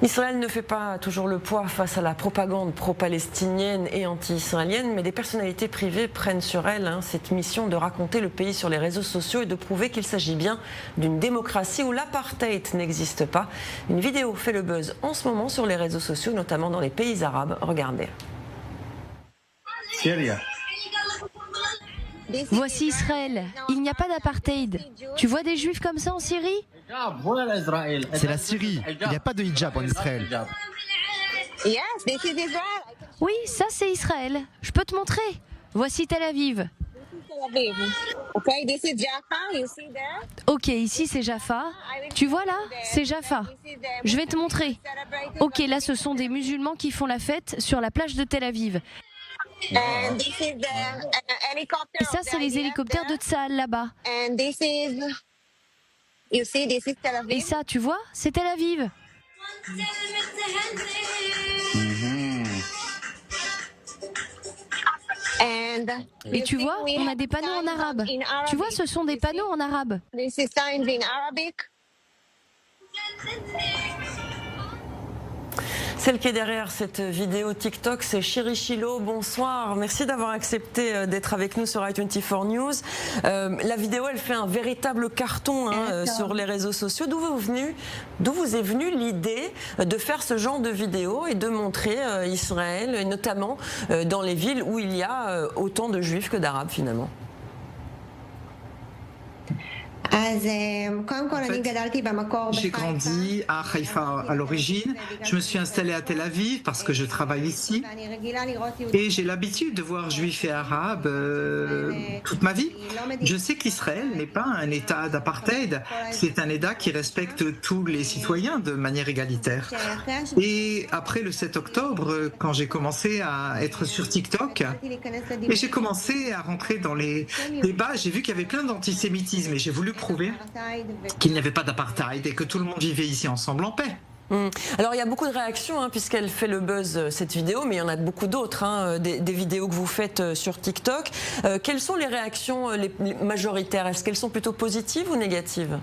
Israël ne fait pas toujours le poids face à la propagande pro-palestinienne et anti-israélienne, mais des personnalités privées prennent sur elles cette mission de raconter le pays sur les réseaux sociaux et de prouver qu'il s'agit bien d'une démocratie où l'apartheid n'existe pas. Une vidéo fait le buzz en ce moment sur les réseaux sociaux, notamment dans les pays arabes. Regardez. Voici Israël. Il n'y a pas d'apartheid. Tu vois des juifs comme ça en Syrie? C'est la Syrie. Il n'y a pas de hijab en Israël. Oui, ça c'est Israël. Je peux te montrer. Voici Tel Aviv. Ok, ici c'est Jaffa. Tu vois là, c'est Jaffa. Je vais te montrer. Ok, là ce sont des musulmans qui font la fête sur la plage de Tel Aviv. Et ça, c'est les hélicoptères de Tsahal là-bas. Et ça, tu vois, c'est Tel Aviv. Et tu vois, on a des panneaux en arabe. Tu vois, ce sont des panneaux en arabe. Celle qui est derrière cette vidéo TikTok, c'est Chéri Chilo. Bonsoir, merci d'avoir accepté d'être avec nous sur i24 News. La vidéo, elle fait un véritable carton sur les réseaux sociaux. D'où vous est venue l'idée de faire ce genre de vidéo et de montrer Israël, et notamment dans les villes où il y a autant de juifs que d'arabes finalement? J'ai grandi à Haïfa à l'origine. Je me suis installée à Tel Aviv parce que je travaille ici. Et j'ai l'habitude de voir juifs et arabes toute ma vie. Je sais qu'Israël n'est pas un État d'apartheid. C'est un État qui respecte tous les citoyens de manière égalitaire. Et après le 7 octobre, quand j'ai commencé à être sur TikTok, et j'ai commencé à rentrer dans les débats, j'ai vu qu'il y avait plein d'antisémitisme et j'ai voulu prouver qu'il n'y avait pas d'apartheid et que tout le monde vivait ici ensemble en paix. Alors il y a beaucoup de réactions puisqu'elle fait le buzz cette vidéo, mais il y en a beaucoup d'autres, des vidéos que vous faites sur TikTok. Quelles sont les réactions les majoritaires? Est-ce qu'elles sont plutôt positives ou négatives?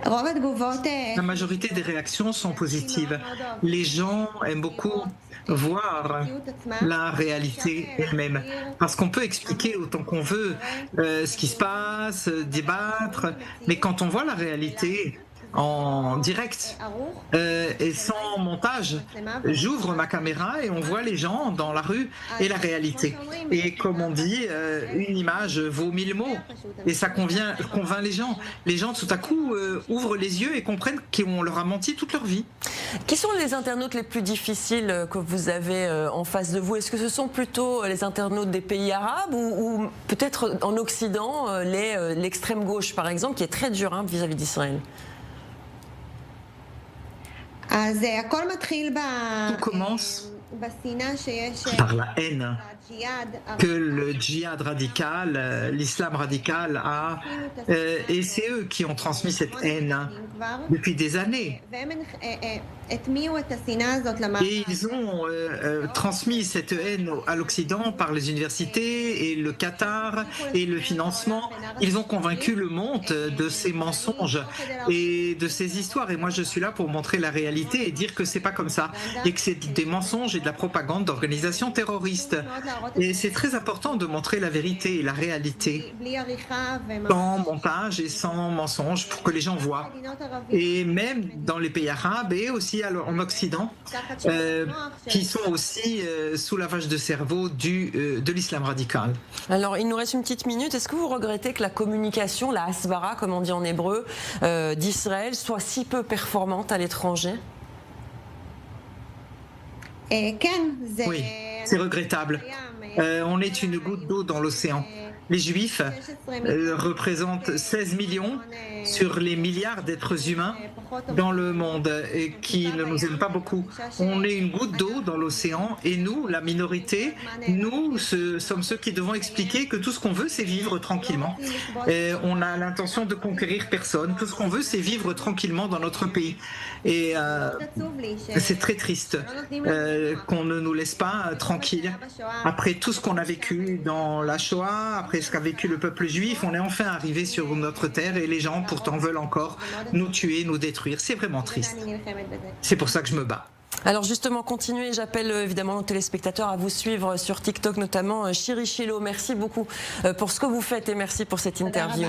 La majorité des réactions sont positives. Les gens aiment beaucoup voir la réalité elle-même. Parce qu'on peut expliquer autant qu'on veut ce qui se passe, débattre, mais quand on voit la réalité en direct et sans montage, j'ouvre ma caméra et on voit les gens dans la rue et la réalité. Et comme on dit, une image vaut 1000 mots et ça convainc les gens. Les gens tout à coup ouvrent les yeux et comprennent qu'on leur a menti toute leur vie. Qui sont les internautes les plus difficiles que vous avez en face de vous? Est-ce que ce sont plutôt les internautes des pays arabes ou peut-être en Occident, l'extrême gauche par exemple, qui est très dur vis-à-vis d'Israël? Tout commence par la haine que le djihad radical, l'islam radical a, et c'est eux qui ont transmis cette haine depuis des années. Et ils ont transmis cette haine à l'Occident par les universités et le Qatar et le financement. Ils ont convaincu le monde de ces mensonges et de ces histoires. Et moi, je suis là pour montrer la réalité et dire que c'est pas comme ça et que c'est des mensonges et de la propagande d'organisations terroristes. Et c'est très important de montrer la vérité et la réalité sans montage et sans mensonge pour que les gens voient. Et même dans les pays arabes et aussi en Occident, qui sont aussi sous lavage de cerveau de l'islam radical. Alors, il nous reste une petite minute. Est-ce que vous regrettez que la communication, la hasbara, comme on dit en hébreu, d'Israël soit si peu performante à l'étranger? Oui, c'est regrettable. On est une goutte d'eau dans l'océan. Les Juifs représentent 16 millions sur les milliards d'êtres humains dans le monde et qui ne nous aiment pas beaucoup. On est une goutte d'eau dans l'océan et nous, la minorité, nous sommes ceux qui devons expliquer que tout ce qu'on veut, c'est vivre tranquillement. Et on a l'intention de conquérir personne. Tout ce qu'on veut, c'est vivre tranquillement dans notre pays. Et c'est très triste qu'on ne nous laisse pas tranquilles après tout ce qu'on a vécu dans la Shoah, après après ce qu'a vécu le peuple juif, on est enfin arrivé sur notre terre et les gens pourtant veulent encore nous tuer, nous détruire. C'est vraiment triste. C'est pour ça que je me bats. Alors justement, continuez. J'appelle évidemment nos téléspectateurs à vous suivre sur TikTok, notamment Chiri Chilo. Merci beaucoup pour ce que vous faites et merci pour cette interview.